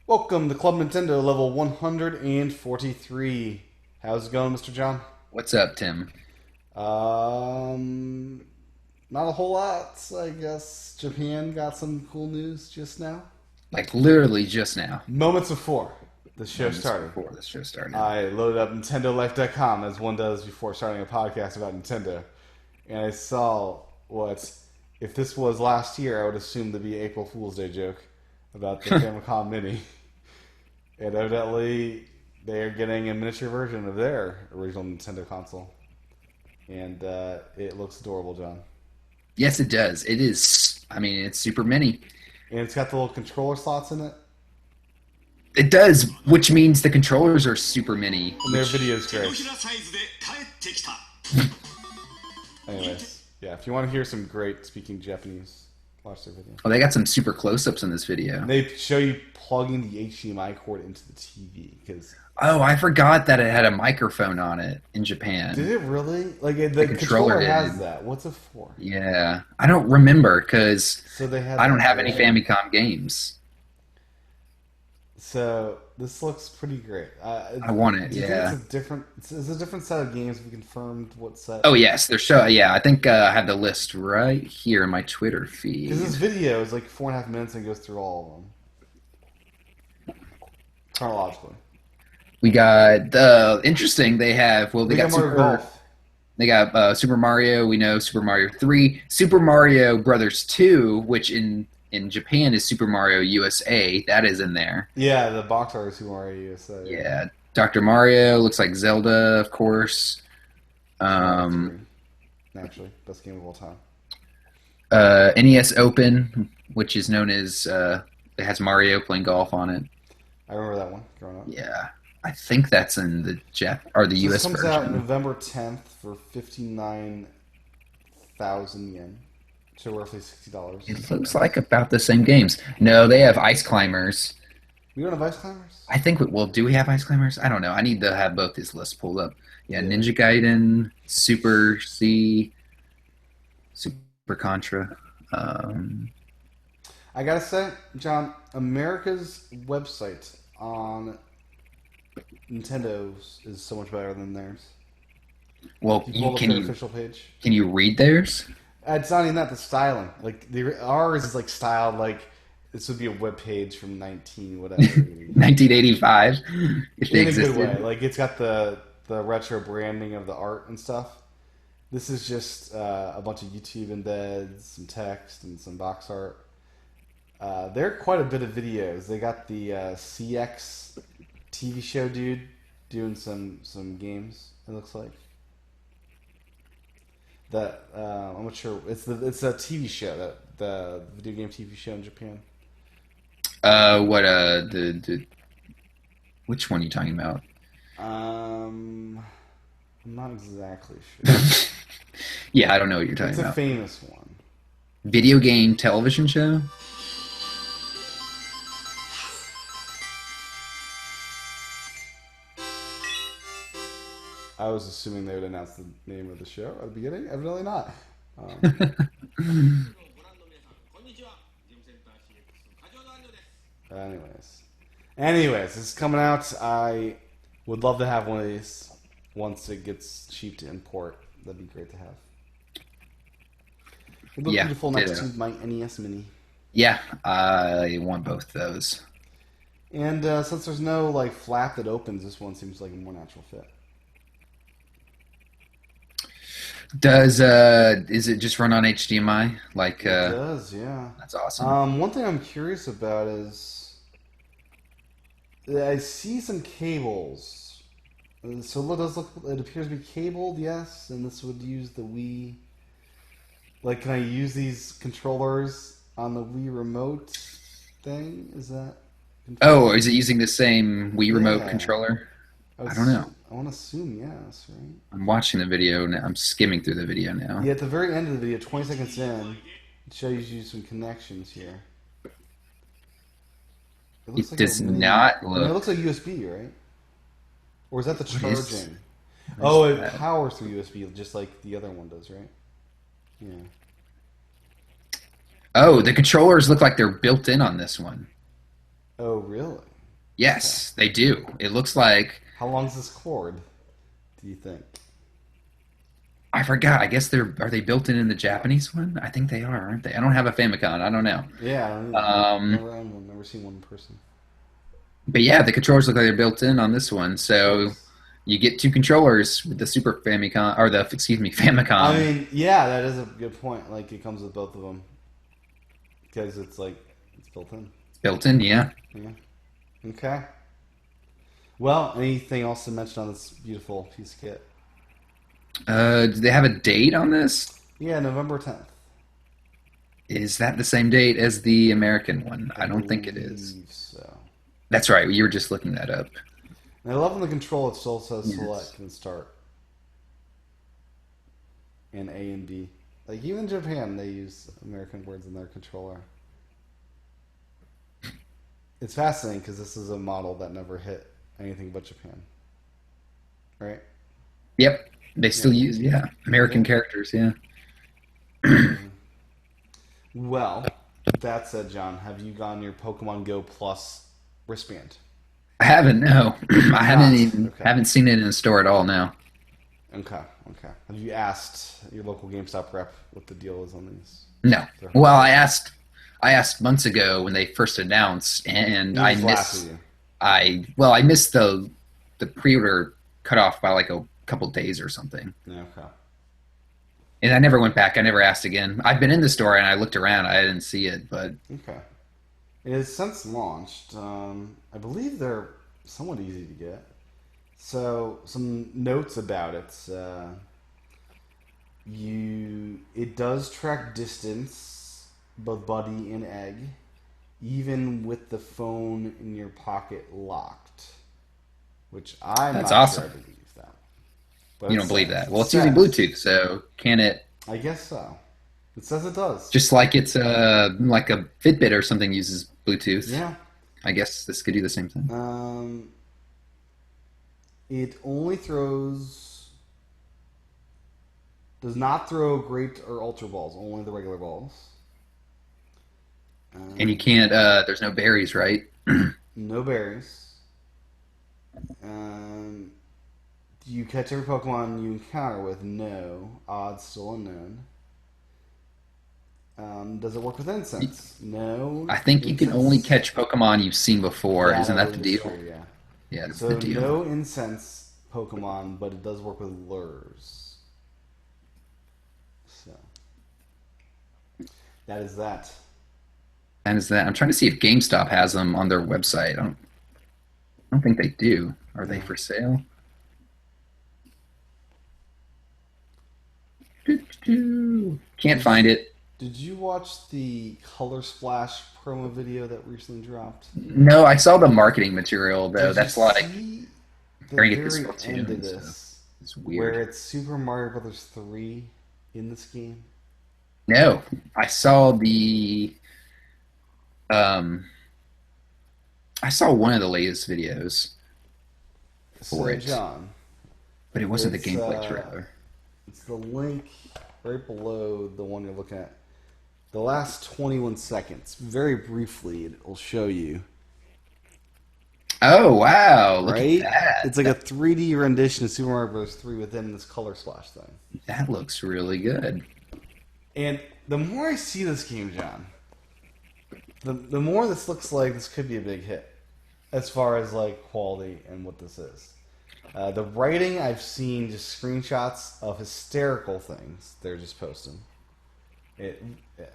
Welcome to Club Nintendo level 143. How's it going, Mr. John? What's up, Tim? Um, Not a whole lot, I guess. Japan got some cool news just now. Like literally just now, Moments before the show moments started, before the show started. I loaded up NintendoLife.com as one does before starting a podcast about Nintendo, and I saw what, if this was last year, I would assume to be April Fool's Day joke about the Famicom Mini. And evidently, they are getting a miniature version of their original Nintendo console, and it looks adorable, John. Yes, it does. It is. I mean, it's super mini. And it's got the little controller slots in it, It does, which means the controllers are super mini. and their Which video is great. Anyways, yeah, if you want to hear some great speaking Japanese, watch their video. they got some super close-ups in this And video. they show you plugging the HDMI cord into the TV because Oh, I forgot that it had a microphone on it in Japan. did it really? Like The the controller controller has did. that. What's it for? Yeah, I don't remember because So they had I don't that have any there. Famicom games. So this looks pretty great. I want it. Do you think it's Yeah. a different? It's a different set of games. We confirmed what set. Oh yes, they're show. Yeah, I think I have the list right here in my Twitter Because this feed. video is like 4.5 minutes and goes through all of them chronologically. We got interesting. They have They got Mario Golf. They got Super Mario. We know Super Mario 3, Super Mario Brothers 2, which in Japan is Super Mario USA. That is in there. Yeah, the box art is Super Mario USA. Yeah, Yeah, Dr. Mario looks like Zelda, of course. Super Mario Um, 3, naturally, best game of all time. NES Open, which is known as it has Mario playing golf on it. I remember that one growing up. Yeah, I think that's in the the So this US comes out version. November 10th for 59,000 yen, so roughly $60. It looks like about the same games. No, they have Ice Climbers. We don't have Ice Climbers. I think well, do we have Ice Climbers? I don't know. I need to have both these lists pulled up. Yeah, Yeah. Ninja Gaiden, Super C, Super Contra. Um, I gotta say, John, America's website on Nintendo's is so much better than theirs. well, You you pulled up their official page. can you read theirs? It's not even that, the styling. Like ours is like styled like this would be a web page from 19 whatever. 1985, if they In a good way. existed. Like it's got the retro branding of the art and stuff. This is just a bunch of YouTube embeds, some text, and some box art. There are quite a bit of videos. They got the CX TV show dude doing some games. It looks like that. I'm not sure. It's a TV show, that the video game TV show in Japan. What the which one are you talking about? Um, I'm not exactly sure. Yeah, I don't know what you're talking It's a about. famous one. Video game television show? I was assuming they would announce the name of the show at the beginning. Evidently not. Um, anyways, this is coming out. I would love to have one of these once it gets cheap to import. That'd be great to have. It would look Yeah, beautiful next to ditto. my NES Mini. Yeah, I want both those. And since there's no like flap that opens, this one seems like a more natural fit. Does is it just run on HDMI? Like It does, yeah. that's awesome. One thing I'm curious about is I see some cables. So it does look. It appears to be cabled, yes, and this would use the Wii. Like, can I use these controllers on the Wii remote thing? Is that Oh, confirmed? is it using the same Wii remote Yeah, controller? I don't know. I want to assume yes, right? I'm watching the video now. I'm skimming through the video now. Yeah, at the very end of the video, 20 seconds in, it shows you some connections here. It looks It like a does mini. not I mean, it look. looks like USB, right? Or is that the What is? charging? Where's Oh, it that? powers through USB just like the other one does, right? Yeah. Oh, the controllers look like they're built in on this one. Oh, really? Okay. Yes, they do. It looks like How long's this cord, do you think? I forgot. I guess they're are they built in the Japanese one? I think they are, aren't they? I don't have a Famicom. I don't know. Yeah, I don't either. Um, Never owned one. Never seen one in person. but yeah, the controllers look like they're built in on this one. So Nice. you get two controllers with the Super Famicom or the excuse me I Famicom mean, yeah, that is a good point. Like, it comes with both of them because it's like it's built in. built in. Yeah. Yeah. Okay. Well, anything else to mention on this beautiful piece of kit? Do they have a date on this? Yeah, November 10th. Is that the same date as the American one? I I don't think it is. believe so. That's right. You were just looking that up. And I love on the control it still says Yes. select and start and A and D. Like even in Japan, they use American words in their controller. It's fascinating because this is a model that never hit anything but Japan, right? Yep. They Yeah. still use yeah American Yeah. characters. Yeah. Um, well, that said, John, have you gotten your Pokemon Go Plus wristband? I haven't. No, I You've haven't not. even Okay. haven't seen it in the store at all. Now. Okay. Okay. Have you asked your local GameStop rep what the deal is on these? No. They're Well, hard. I asked months ago when they first announced, and He just laughed at you. I missed the pre-order cutoff by like a couple days or something. Yeah, okay. And I never went back. I never asked again. I've been in the store and I looked around. I didn't see it, but Okay. It has since launched. I believe they're somewhat easy to get. So, some notes about it. It does track distance, both buddy and egg, even with the phone in your pocket locked. Which I'm that's not sure I awesome. believe that, but You it don't believe says that? it Well, it's using says. Bluetooth, so can it? I guess so. It says it does. Just like it's like a Fitbit or something uses Bluetooth. Yeah. I guess this could do the same thing. Um, it only throws does not throw great or ultra balls, only the regular balls. And you Um, can't. There's no berries, right? no berries. Um, do you catch every Pokemon you encounter with? No. Odds still unknown. Does it work with incense? No. I think you can only Incense. catch Pokemon you've seen before. That Isn't I that the believe is deal? true. Yeah. Yeah, that's the So deal. no incense Pokemon, but it does work with lures. So that is that. And is that I'm trying to see if GameStop has them on their website. I don't think they do. Are they Yeah. for sale? Can't Did you, find it. did you watch the Color Splash promo video that recently dropped? No, I saw the marketing material though. Did you That's like see the comparing it to very end Splatoon of and stuff. this It's where weird. it's Super Mario Brothers 3 in this game? No, I saw the um I saw one of the latest videos for So it, John, but it wasn't the it's gameplay trailer. it's the link right below the one you're looking at. The last 21 seconds, very briefly, it will show you. Oh wow, look at Right? that. It's like a 3D rendition of Super Mario Bros. 3 within this Color Splash thing. That looks really good. And the more I see this game, John, the more this looks like this could be a big hit as far as like quality and what this is. The writing I've seen just screenshots of hysterical things they're just posting. It,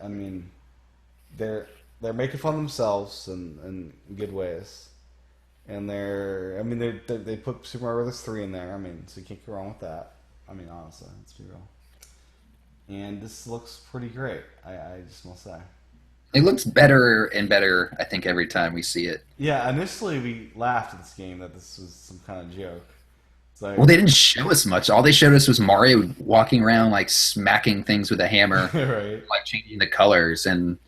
I mean, they're they're making fun of themselves in good ways, and I mean they put Super Mario Bros. 3 in there. I mean, so you can't go wrong with that. I mean, honestly, let's be real. And this looks pretty great. I just must say. It looks better and better, I think, every time we see it. Yeah, initially we laughed at this game that this was some kind of joke. It's Well, like, they didn't show us much. All they showed us was Mario walking around like smacking things with a hammer, right? like changing the colors, and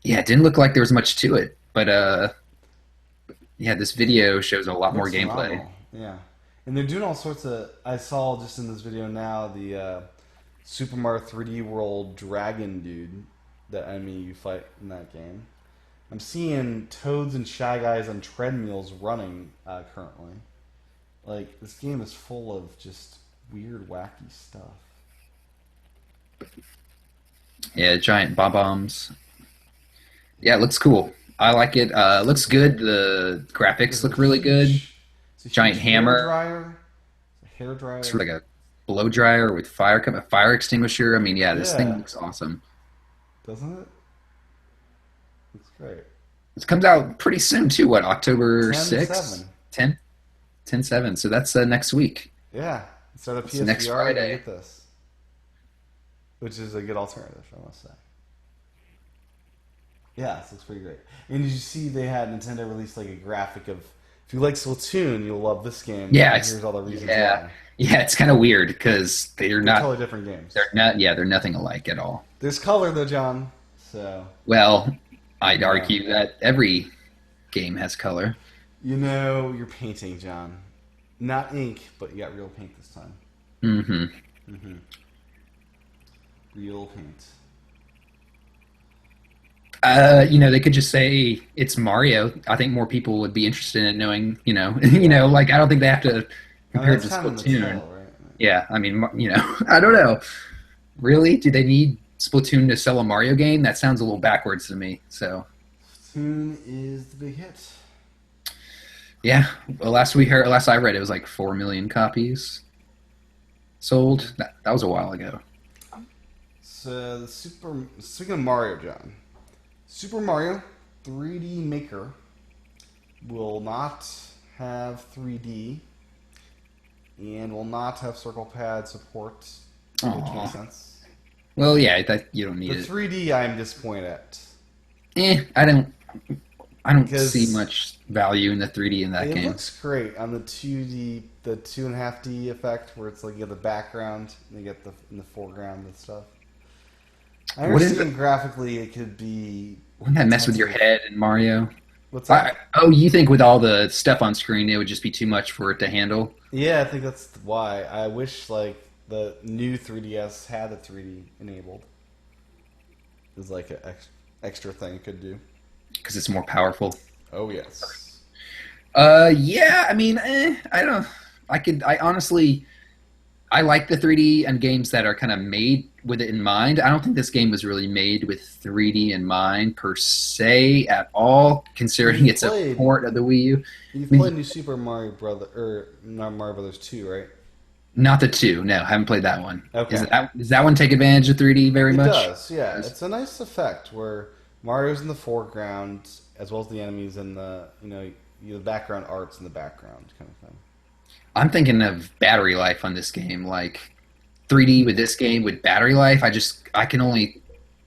yeah, it didn't look like there was much to it. But yeah, this video shows a lot more Looks gameplay. phenomenal. Yeah, and they're doing all sorts of. I saw just in this video now the Super Mario 3D World Dragon dude, the enemy you fight in that game. I'm seeing Toads and Shy Guys on treadmills running currently. Like, this game is full of just weird, wacky stuff. Yeah, giant bombs. Yeah, it looks cool. I like it. Looks good. The graphics There's look really good. it's a Giant huge hair hammer. dryer. It's a hair dryer. It's like a blow dryer with a fire extinguisher. I mean, yeah, this thing Yeah, looks awesome. doesn't it? Looks great. It comes out pretty soon too. What, October 6th? 10/7. 10? 10/7. So that's next week. Yeah, instead of It's next PSVR, you Friday. get this, which is a good alternative, I must say. Yeah, this looks pretty great. And did you see they had Nintendo release like a graphic of if you like Splatoon, you'll love this game. Yeah, And here's all the reasons yeah, why. yeah. It's kind of weird because They're totally different games. they're not, yeah, they're nothing alike at all. There's color though, John. So Well, I'd yeah, argue that every game has color. you know you're painting, John. Not ink, but you got real paint this time. Hmm. Mm-hmm. Real paint. They could just say it's Mario. I think more people would be interested in knowing, like I don't think they have to compare it That's to kind of in the Splatoon. title, right? Yeah, I mean, I don't know. Really? Do they need Splatoon to sell a Mario game? That sounds a little backwards to me. So, Splatoon is the big hit. yeah. Well, last I read, it was like 4 million copies sold. That was a while ago. So speaking of Mario, John, Super Mario 3D Maker will not have 3D and will not have circle pad support. It makes Aw. sense. Well, yeah, you don't The need it. 3D I'm disappointed at I don't see because much value in the 3D in that it game. looks great on the 2D, the 2.5D effect where it's like you get the background and you get in the foreground and stuff. I What is understand graphically it could be Wouldn't that mess with your intensive. head in Mario? What's that? You think with all the stuff on screen, it would just be too much for it to handle? Yeah, I think that's why. I wish like the new 3DS had the 3D enabled. It's like an extra thing it could do. Because it's more powerful. Oh yes. Yeah, I mean, I don't. I honestly, I like the 3D and games that are kind of made with it in mind. I don't think this game was really made with 3D in mind per se at all, considering You it's a played- port of the Wii U. You've I mean, played New Super Mario Brother or not Mario Brothers 2, right? Not the 2. No, haven't played that one. Okay. Does that one take advantage of 3D very It much? does, yeah. It's a nice effect where Mario's in the foreground as well as the enemies and the background art's in the background kind of thing. I'm thinking of battery life on this game, like 3D with this game with battery life. I can only,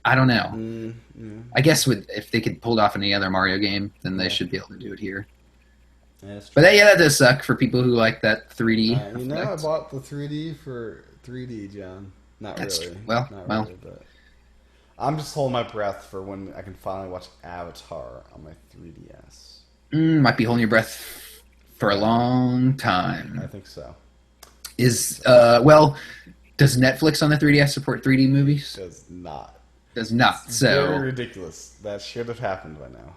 I don't know. Mm. I guess if they could pull it off in any other Mario game, then they Yeah. should be able to do it here. Yeah, that's true. But that does suck for people who like that 3D I effect. bought the 3D for 3D, John. Not That's really. true. Well, Not really, but I'm just holding my breath for when I can finally watch Avatar on my 3DS. Might be holding your breath for a long I time. think so. Does Netflix on the 3DS support 3D movies? Does not. Does not. Very So ridiculous. That should have happened by now.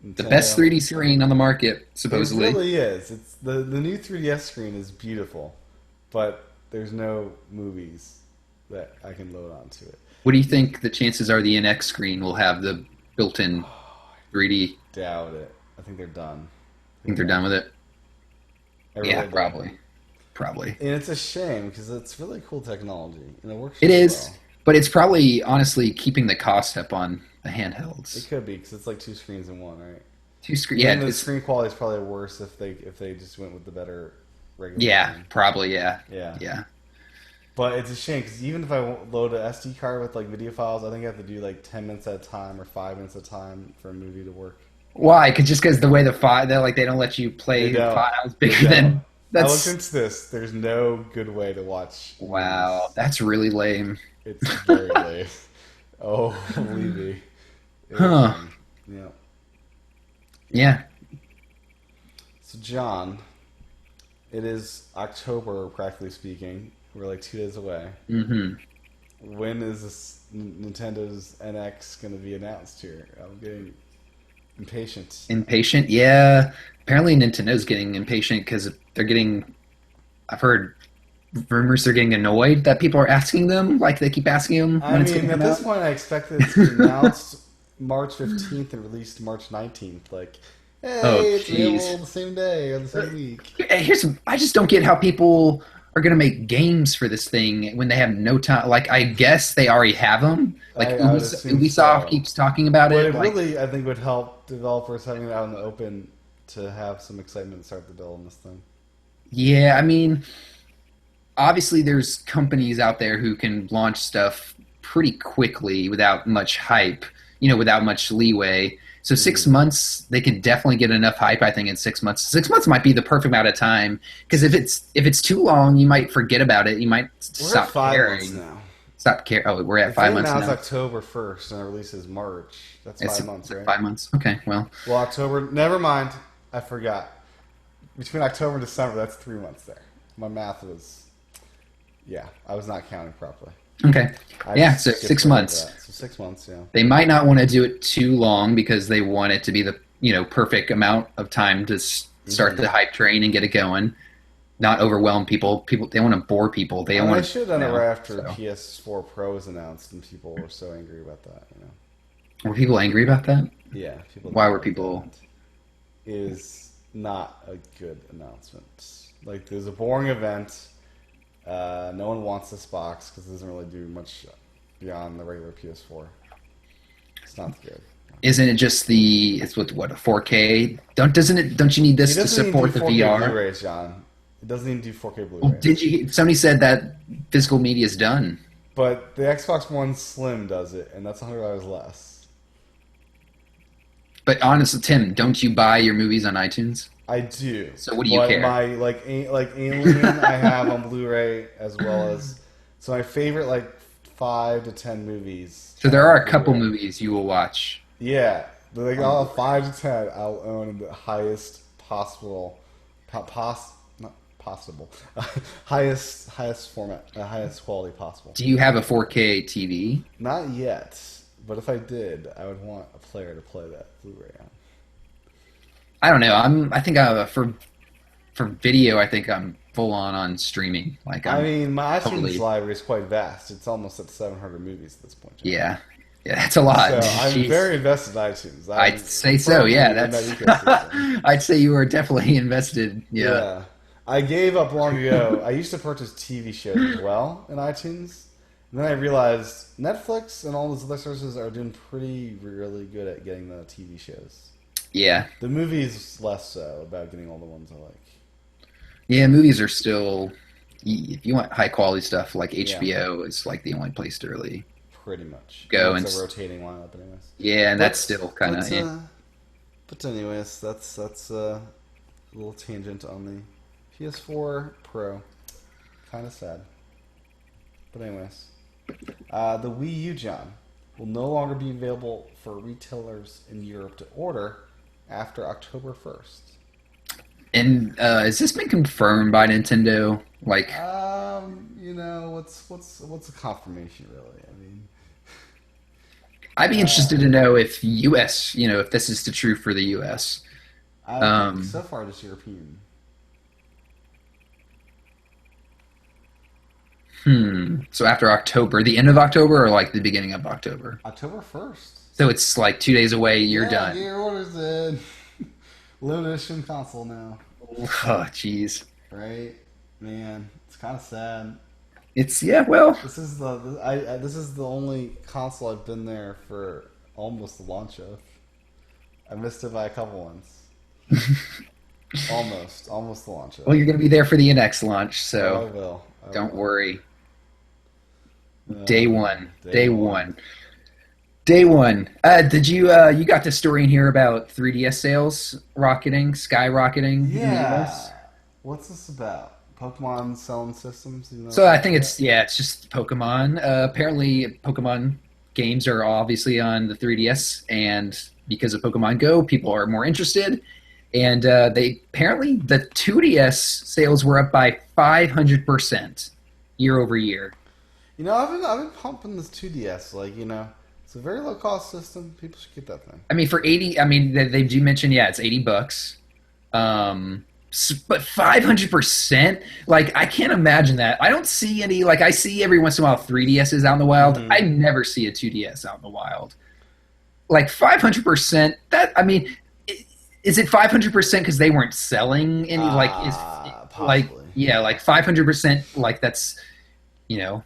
the best Nintendo- 3D screen on the market, It supposedly. really is. It's the new 3DS screen is beautiful, but there's no movies that I can load onto it. What do you think the chances are the NX screen will have the built-in 3D? Doubt it. I think they're done. Think they're done with it? I really Yeah, do. probably. And it's a shame because it's really cool technology and it works. It really is, well. but it's probably honestly keeping the cost up on the It handhelds. could be because it's like two screens in one, right? Two screen, And yeah, the screen quality is probably worse if they just went with the better regular. yeah, screen. probably, yeah, Yeah. yeah. But it's a shame because even if I load an SD card with like video files, I think I have to do like 10 minutes at a time or 5 minutes at a time for a movie to work. Why? Just because the way the file, they don't let you play They don't. files They bigger don't. than. I looked That's into this. There's no good way to watch. wow. movies. That's really lame. It's very late. Oh, believe me. It is, Huh. yeah. Yeah. So, John, it is October, practically speaking. We're like 2 days away. Hmm. When is this Nintendo's NX going to be announced here? I'm getting Impatient. Impatient? Yeah. Apparently Nintendo's getting impatient because they're getting. I've heard rumors they're getting annoyed that people are asking them, like they keep asking them I when it's going mean, to at come this out. point, I expected it to be announced March 15th and released March 19th. Like, Oh, hey, it's available jeez. the same day or the same week. Here's I just don't get how people are going to make games for this thing when they have no time. Like, I guess they already have them. Like, I would assume Ubisoft so. keeps talking about But it. it Like, really, I think, would help developers having it out in the open to have some excitement to start the build on this thing. yeah, I mean, obviously there's companies out there who can launch stuff pretty quickly without much hype, without much leeway. So six Mhm. months, they can definitely get enough hype. I think in 6 months, 6 months might be the perfect amount of time. Because if it's too long, you might forget about it. You might We're at stop 5 months caring. now. Stop care. Oh, we're at If they 5 months announce now. October 1st and it releases March, that's It's 5 months, right? 5 months. Okay, well, Well, October, never mind. I forgot. Between October and December, that's 3 months there. My math was, yeah, I was not counting properly. okay, I yeah. just So skipped six right over months. that. So 6 months, yeah. They might not want to do it too long because they want it to be the perfect amount of time to start Hmm. the hype train and get it going. Not overwhelm people. People they want to bore people. They I don't mean, I want should have done it right after So PS4 Pro was announced, and people were so angry about that. were people angry about that? Yeah, people Why didn't were like people? that. Is not a good announcement. Like, there's a boring event. No one wants this box because it doesn't really do much beyond the regular PS4. It's not good. Isn't it just it's what a 4K? Don't you need It this to doesn't even do support the 4K VR? Blu-rays, John. It doesn't even do 4K Well, Blu-rays. somebody said that physical media is done. But the Xbox One Slim does it, and that's $100 less. But honestly, Tim, don't you buy your movies on iTunes? I do. So what do you But care? my like Alien I have on Blu-ray as well as so my favorite like 5 to 10 movies. So there are are on a couple Blu-ray. movies you will watch. Yeah, but like I'll have 5 to 10. I'll own the highest possible, not possible, highest format, highest quality possible. Do you have a 4K TV? Not yet, but if I did, I would want a player to play that Blu-ray on. I don't know. I think for video, I think I'm full on streaming. Like I I'm mean, my iTunes totally library is quite vast. It's almost at 700 movies at this point. John. yeah. Yeah, that's a lot. So I'm Jeez. very invested in iTunes. I'm I'd say so. firmly Yeah, in that that's. ecosystem. I'd say you were definitely invested. Yeah. Yeah. I gave up long ago. I used to purchase TV shows as well in iTunes. And then I realized Netflix and all those other services are doing pretty really good at getting the TV shows. Yeah. The movies less so about getting all the ones I like. Yeah. Movies are still. If you want high quality stuff, like Yeah, HBO is like the only place to really pretty much. go And and. it's a rotating lineup, anyways. Yeah, and But that's still kind of. but anyways, that's a little tangent on the PS4 Pro. Kind of sad. But anyways, the Wii U, John, will no longer be available for retailers in Europe to order after October 1st. And has this been confirmed by Nintendo? Like, What's a confirmation really? I mean, I'd be interested to know if U.S. If this is the true for the U.S. I think so far just European. So after October, the end of October, or like the beginning of October? October 1st. So it's like 2 days away. You're Yeah, done. get your orders in. Limited edition console now. Oh, jeez. Right, man, it's kind of sad. It's well. This is the only console I've been there for almost the launch of. I missed it by a couple ones. almost the launch of. Well, you're going to be there for the NX launch, I so will. I don't will. worry. Uh, Day one. day Day one. one. Day one. Did you got the story in here about 3DS sales skyrocketing in the Yeah. US? What's this about? Pokemon selling systems? So I think it's just Pokemon. Apparently, Pokemon games are obviously on the 3DS, and because of Pokemon Go, people are more interested. And they apparently the 2DS sales were up by 500% year over year. I've been pumping this 2DS. Like, It's a very low cost system. People should get that thing. I mean, for 80, I mean, they do mention, yeah, it's $80. But 500%, like, I can't imagine that. I don't see any, like, I see every once in a while 3DSs out in the wild. Mhm. I never see a 2DS out in the wild. Like, 500%, that, I mean, is it 500% because they weren't selling any, like, like, Possibly. yeah, like 500%, like, that's, you know,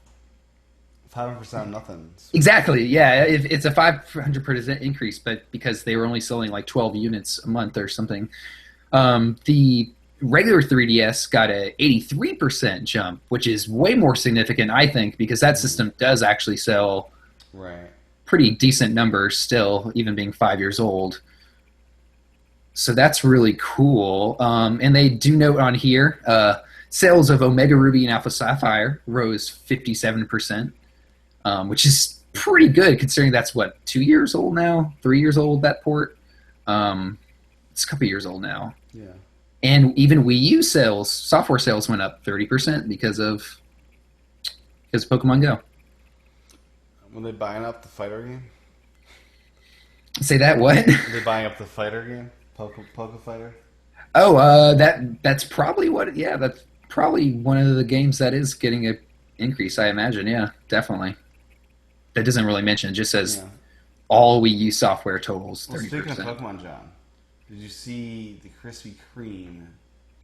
500% nothing. exactly, yeah, if it's a 500% increase, but because they were only selling like 12 units a month or something. The regular 3DS got a 83% jump, which is way more significant, I think, because that system does actually sell Right. pretty decent numbers still, even being 5 years old. So that's really cool. And they do note on here, sales of Omega Ruby and Alpha Sapphire rose 57%, which is pretty good considering that's, what, 2 years old now? 3 years old, that port? It's a couple years old now. Yeah. And even Wii U sales, software sales went up 30% because of Pokemon Go. When they buying up the fighter game? Say that what? Are they buying up the fighter game? Poke Fighter? Oh, that's probably what. Yeah, that's probably one of the games that is getting a increase. I imagine. Yeah, definitely. That doesn't really mention. It just says Yeah. all Wii U software totals Well, 30%. speaking of Pokemon, John, did you see the Krispy Kreme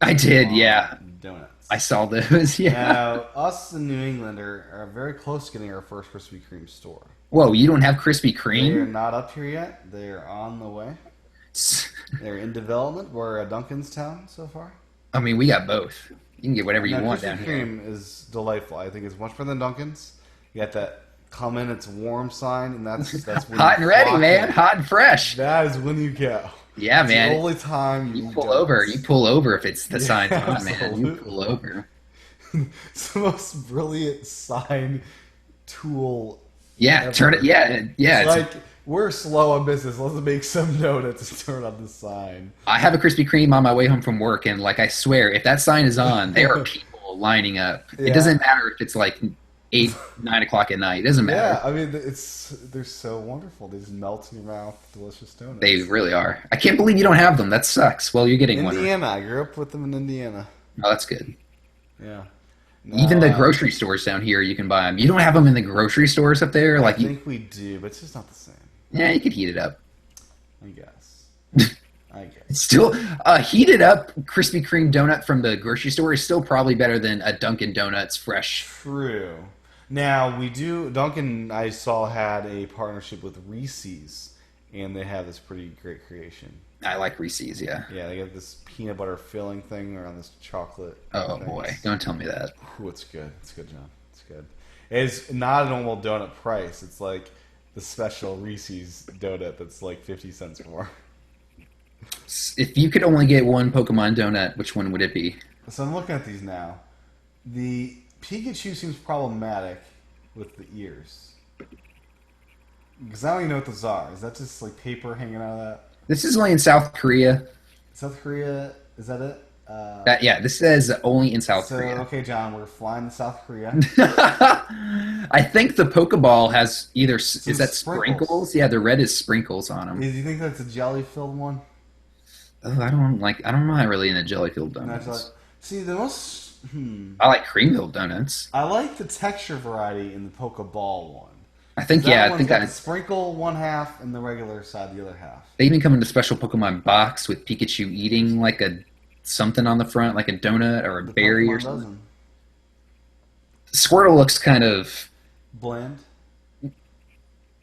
I did. Yeah, donuts? I saw those. Yeah. Now, us in New England are very close to getting our first Krispy Kreme store. Whoa, you don't have Krispy They are Kreme? not up here yet. They are on the way. They're in development. We're at Duncanstown so far. I mean, we got both. You can get whatever you Now, want Krispy down here. Kreme is delightful. I think it's much better than Duncan's. You got that come in, it's warm sign, and that's when Hot you and ready, flock man. in. Hot and fresh. That is when you go. Yeah, It's man. the only time You eat pull over. donuts. You pull over if it's the Yeah, sign's on, man. You absolutely. pull over. It's the most brilliant sign tool. Yeah, ever. turn it. Yeah, yeah. It's It's, like we're slow on business. Let's make some donuts and turn on the sign. I have a Krispy Kreme on my way home from work, and like I swear, if that sign is on, there are people lining up. Yeah. It doesn't matter if it's like 8, 9 o'clock at night. It doesn't matter. Yeah, I mean they're so wonderful. They just melt in your mouth, delicious donuts. They really are. I can't believe you don't have them. That sucks. Well, you're getting one. Indiana. I grew up with them in Indiana. Oh, that's good. Yeah. Even the No, grocery stores down here, you can buy them. You don't have them in the grocery stores up there. I Like, you, think we do, but it's just not the same. yeah, you could heat it up. I guess. I guess. Still, a heated up Krispy Kreme donut from the grocery store is still probably better than a Dunkin' Donuts fresh. True. Now we do. Duncan, I saw, had a partnership with Reese's, and they have this pretty great creation. I like Reese's, yeah. Yeah, they got this peanut butter filling thing around this chocolate. Oh thing. boy, don't tell me that. Ooh, it's good. It's good, John. It's good. It's not a normal donut price. It's like the special Reese's donut that's like 50 cents more. If you could only get one Pokemon donut, which one would it be? So I'm looking at these now. The Pikachu seems problematic with the ears. Because I don't even know what those are. Is that just like paper hanging out of that? This is only in South Korea. South Korea, is that it? Yeah, this says only in South So, Korea. okay, John, we're flying to South Korea. I think the Pokeball has either is that sprinkles. sprinkles? Yeah, the red is sprinkles on them. Do you think that's a jelly-filled one? Oh, I don't know. I'm really into jelly-filled No, donuts. it's like, see, the most... I like cream-filled donuts. I like the texture variety in the Pokeball one. I think That yeah, I one's think got I, the sprinkle one half and the regular side the other half. they even come in a special Pokemon box with Pikachu eating like a something on the front, like a donut or a The berry Pokemon or something. doesn't. Squirtle looks kind of. Bland.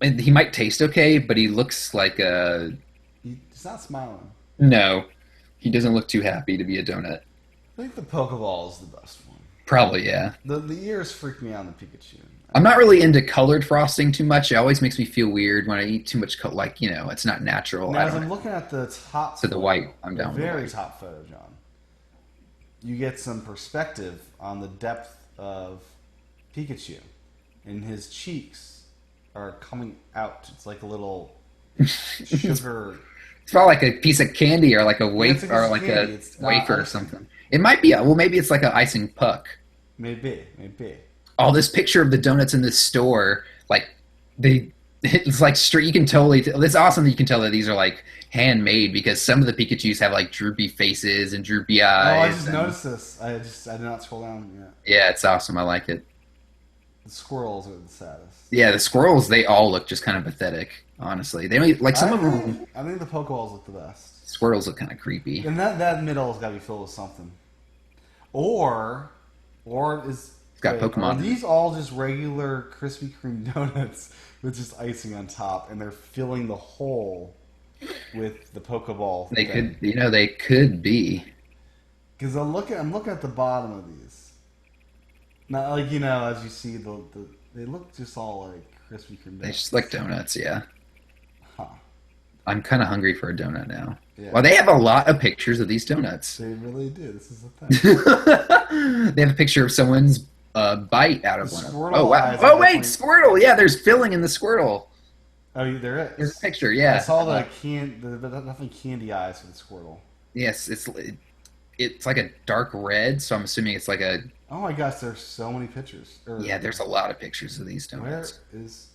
And he might taste okay, but he looks like a He's not smiling. no. He doesn't look too happy to be a donut. I think the Pokeball is the best one. Probably, yeah. The ears freak me out in the Pikachu. I'm not really into colored frosting too much. It always makes me feel weird when I eat too much. Like it's not natural. Now, I as don't I'm know. looking at the top So the photo, white, I'm down with the very white. top photo, John, you get some perspective on the depth of Pikachu. And his cheeks are coming out. It's like a little sugar... It's not like a piece of candy or like a it's wafer like or like candy. a It's not wafer or icing. something. It might be. Well, maybe it's like an icing puck. Maybe. Oh, this picture of the donuts in this store, like It's like straight. You can totally. It's awesome that you can tell that these are like handmade because some of the Pikachu's have like droopy faces and droopy Oh, I eyes, just and noticed this. I did not scroll down yet. yeah, it's awesome. I like it. The squirrels are the saddest. Yeah, the squirrels they all look just kind of pathetic. Honestly, they don't like some of them. I think the Pokeballs look the best. Squirrels look kind of creepy. And that middle has got to be filled with something. Or, or is It's got wait, are Pokemon. these all just regular Krispy Kreme donuts with just icing on top, and they're filling the hole with the Pokeball They thing? could, they could be. Because I'm looking at the bottom of these. Not like as you see they look just all like Krispy Kreme They just donuts. like donuts. Yeah, Huh? I'm kind of hungry for a donut now. Yeah, Well, they have a lot of pictures of these donuts. they really do. This is the thing. They have a picture of someone's bite out The of one of them. Oh Squirtle wow! eyes Oh are wait, definitely. Squirtle. Yeah, there's filling in the Squirtle. Oh, there There's a is. picture. I Yeah. saw the definitely candy eyes for the Squirtle. Yes, it's like a dark red, so I'm assuming it's like a Oh my gosh, there's so many pictures. yeah. There's a lot of pictures of these Where donuts. is?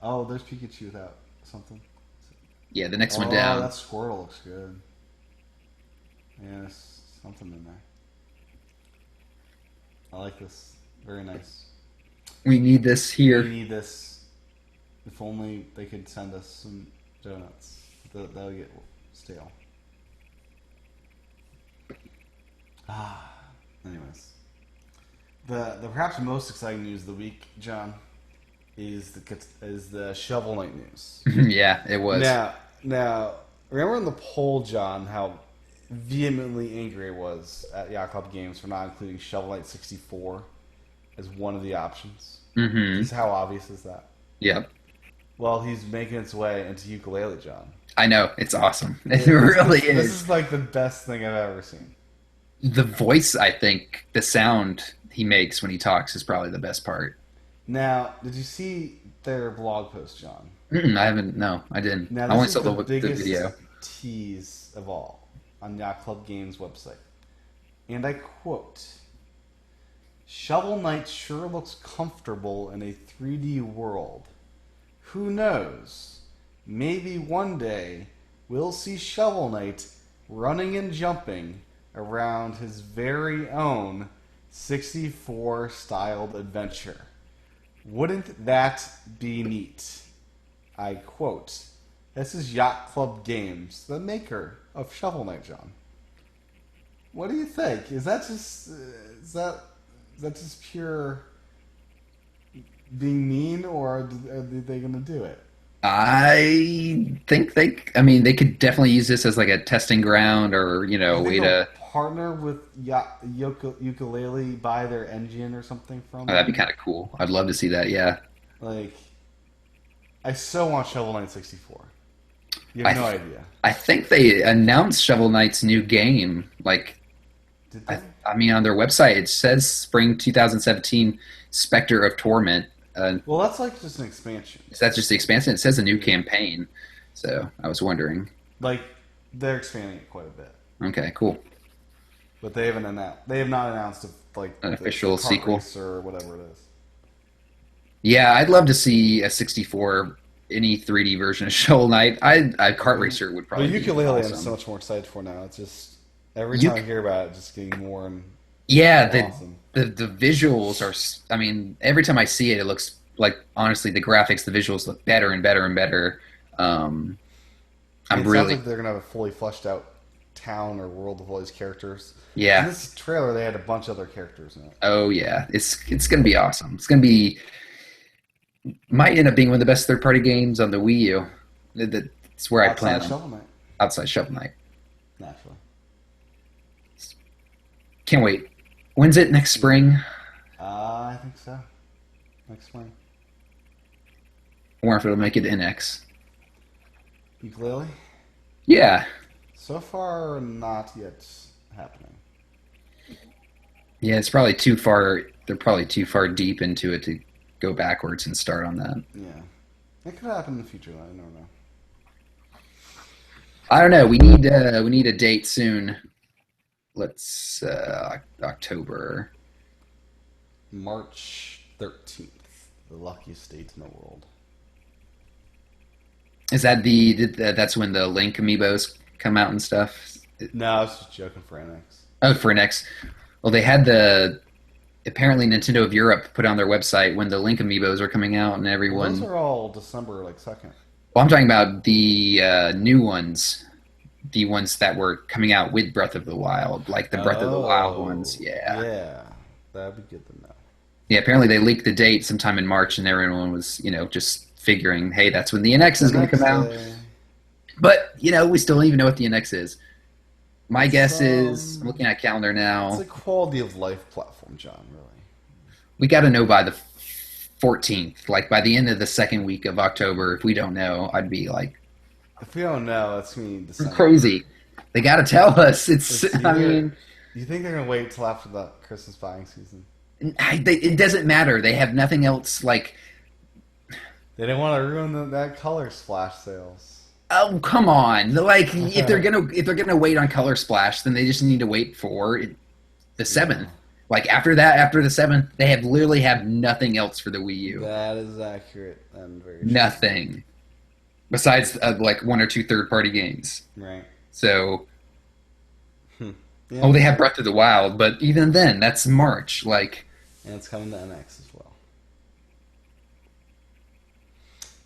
Oh, there's Pikachu without something. Yeah, the next one Oh, down. that Squirtle looks good. Yeah, there's something in there. I like this. Very nice. We need this We here. need this. If only they could send us some donuts. That'll get stale. Ah. Anyways, the perhaps most exciting news of the week, John, is the Shovel Knight news. Yeah, it was. Now, remember in the poll, John, how vehemently angry I was at Yacht Club Games for not including Shovel Knight 64 as one of the options. Mm-hmm. Just how obvious is that? Yep. Well, he's making its way into Ukulele, John. I know. It's awesome. It really This is. is like the best thing I've ever seen. The voice, I think, the sound he makes when he talks is probably the best part. Now, did you see their blog post, John? I haven't. No, I didn't. Now, I only this saw is the the biggest video. tease of all on Yacht Club Games website. And I quote, Shovel Knight sure looks comfortable in a 3D world. Who knows? Maybe one day we'll see Shovel Knight running and jumping around his very own 64 styled adventure. Wouldn't that be neat? I quote, this is Yacht Club Games, the maker of Shovel Knight, John. What do you think? Is that just pure being mean, or are they going to do it? I think they. I mean, they could definitely use this as like a testing ground, or Do a you way think they'll to. partner with Ukulele, buy their engine or something from Oh, that'd be them? kind of cool. I'd love to see that. Yeah. Like, I so want Shovel Knight 64. You I have no th- idea. I think they announced Shovel Knight's new game. Like, Did they? I mean, on their website it says spring 2017, Spectre of Torment. Well, that's like just an expansion. Is that just the expansion? It says a new campaign. So I was wondering. Like, they're expanding it quite a bit. Okay, cool. But they haven't announced. They have not announced like An the official kart sequel. racer or whatever it is. Yeah, I'd love to see a 64 any 3D version of Shovel Knight. Kart Racer would But probably be ukulele, I'm awesome. so much more excited for now. It's just every Uk- time I hear about it, it's just getting more and Yeah, more awesome. the visuals are. I mean, every time I see it, it looks like honestly the graphics, the visuals look better and better and better. Um, It I'm sounds really like they're gonna have a fully fleshed out town or world of all these characters. In yeah. this trailer, they had a bunch of other characters in it. Oh yeah, it's gonna be awesome. It's gonna be might end up being one of the best third party games on the Wii U. That's where I plan Outside on Shovel Knight, outside Shovel Knight. naturally. Can't wait. When's it? Next spring? I think so. Next spring. I wonder if it'll make it to NX. Ukulele. Yeah, So far, not yet happening. yeah. It's probably too far. They're probably too far deep into it to go backwards and start on that. Yeah, it could happen in the future. I don't know. I don't know. We need a date soon. Let's October. March 13th, the luckiest date in the world. Is that that's when the Link amiibos come out and stuff? No, I was just joking for NX. Oh, for next. Well, they had the apparently Nintendo of Europe put on their website when the Link amiibos are coming out, and Well, those everyone. are all December like 2nd. Well, I'm talking about the new ones, the ones that were coming out with Breath of the Wild, like the Breath of the Wild ones. Oh, Yeah, yeah. That'd be good to know. yeah. Apparently, they leaked the date sometime in March, and everyone was, just figuring, hey, that's when the NX The is going to next come out. day, But we still don't even know what the NX is. My it's guess is, I'm looking at calendar it's now. a quality of life platform, John. Really. We got to know by the 14th, like by the end of the second week of October. If we don't know, I'd be like If we don't know, that's me December. crazy. They got to tell us. It's I either. mean, You think they're gonna wait till after the Christmas buying season? it doesn't matter. They have nothing else. Like, They didn't want to ruin that color splash sales. oh come on! Like, if they're gonna wait on Color Splash, then they just need to wait for the Yeah, 7th. Like after that, after the 7th, they have literally have nothing else for the Wii U. that is accurate and very true. Nothing besides like one or two third-party games. Right. So, Hmm. oh, Yeah, they have Breath of the Wild, but even then, that's March. Like, and it's coming to NX as well.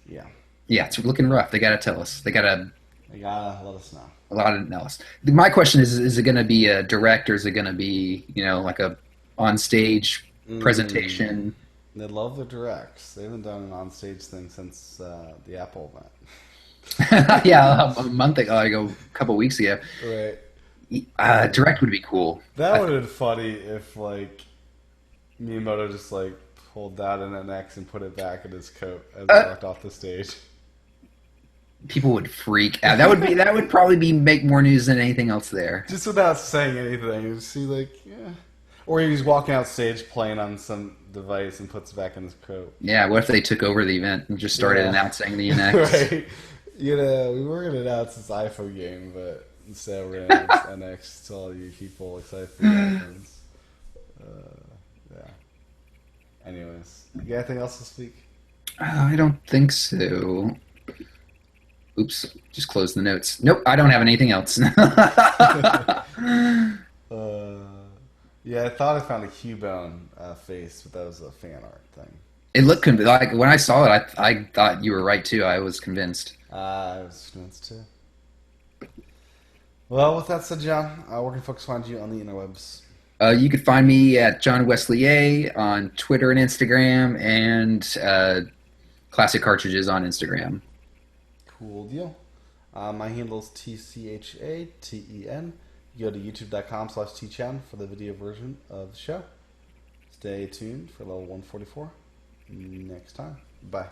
Yeah, yeah, it's looking rough. They got to tell us. They got to they gotta let us know. a lot of else. My question is it going to be a direct or is it going to be, like a on-stage Mm, presentation? they love the directs. They haven't done an on-stage thing since the Apple Yeah, a month ago, like a couple weeks ago. event. Right. Direct would be cool. That would have been funny if like Miyamoto just like pulled that in an X and put it back in his coat as he Uh, walked off the stage. People would freak out. That would probably be make more news than anything else there. Just without saying anything. You see like yeah. Or he's walking out stage playing on some device and puts it back in his coat. Yeah, what if they took over the event and just started Yeah. announcing the NX? Right. We were gonna announce this iPhone game, but instead we're gonna announce NX to all you people excited for the iPhones. Yeah. Anyways, you got anything else this week? I don't think so. Oops, just close the notes. Nope, I don't have anything else. Uh, yeah, I thought I found a Cubone face, but that was a fan art thing. It looked like when I saw it, I thought you were right too. I was convinced. I was convinced too. Well, with that said, John, where can folks find you on the interwebs? You could find me at John Wesley A on Twitter and Instagram, and Classic Cartridges on Instagram. Cool deal. My handle is TCHATEN. You go to youtube.com/tchan for the video version of the show. Stay tuned for level 144 next time. Bye.